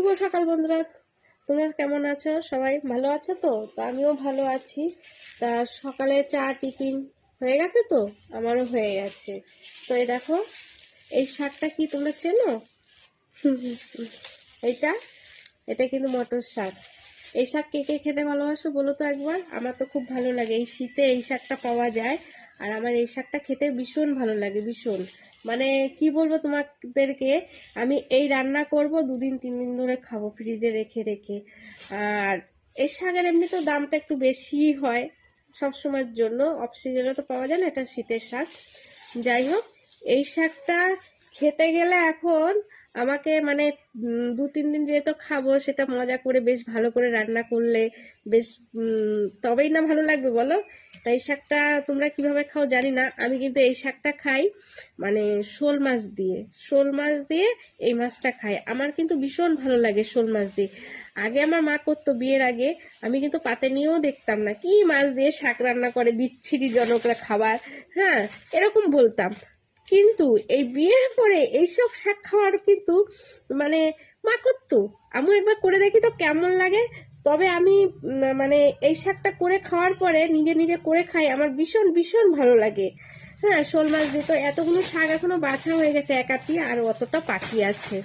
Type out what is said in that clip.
শুভ সকাল বন্ধুরা, তোমরা কেমন আছো? সবাই ভালো আছো তো? আমিও ভালো আছি। তা সকালে চা টিফিন হয়ে গেছে তো? আমারও হয়ে গেছে। তো এই দেখো, এই শাকটা কি তোমরা চেনো? এইটা এটা কিন্তু মটর শাক। এই শাক কে কে খেতে ভালোবাসো বলো তো একবার? আমার তো খুব ভালো লাগে, এই শীতে এই শাকটা পাওয়া যায়। আর আমার এই শাকটা খেতে ভীষণ ভালো লাগে, ভীষণ। মানে কি বলবো তোমাদেরকে, আমি এই রান্না করব 2 দিন 3 দিন ধরে খাবো ফ্রিজে রেখে রেখে। আর এই শাকের এমনি তো দামটা একটু বেশি হয় সব সময়ের জন্য, অফ সিজনে তো পাওয়া যায় না, এটা শীতের শাক। যাই হোক, এই শাকটা খেতে গেলে এখন আমাকে মানে 2-3 দিন যেহেতু খাবো, সেটা মজা করে বেশ ভালো করে রান্না করলে বেশ তবেই না ভালো লাগবে বলো। তাই শাকটা তোমরা কিভাবে খাও জানি না, আমি কিন্তু এই শাকটা খাই মানে শোল মাছ দিয়ে। শোল মাছ দিয়ে এই মাছটা খাই, আমার কিন্তু ভীষণ ভালো লাগে শোল মাছ দিয়ে। আগে আমার মা করতো বিয়ের আগে, আমি কিন্তু পাতে নিয়েও দেখতাম না, কি মাছ দিয়ে শাক রান্না করে, বিচ্ছিরি জনকরা খাবার, হ্যাঁ এরকম বলতাম। কিন্তু এই বিয়ের পরে এইসব শাক খাওয়ার কিন্তু মানে মা করতো, আমি একবার করে দেখি তো কেমন লাগে। তবে আমি মানে এই শাকটা করে খাওয়ার পরে নিজে নিজে করে খাই, আমার ভীষণ ভীষণ ভালো লাগে। হ্যাঁ, শোল মাছ দিয়ে তো এতগুলো শাক এখনো বাছা হয়ে গেছে, একাটি আর অতটা বাকি আছে।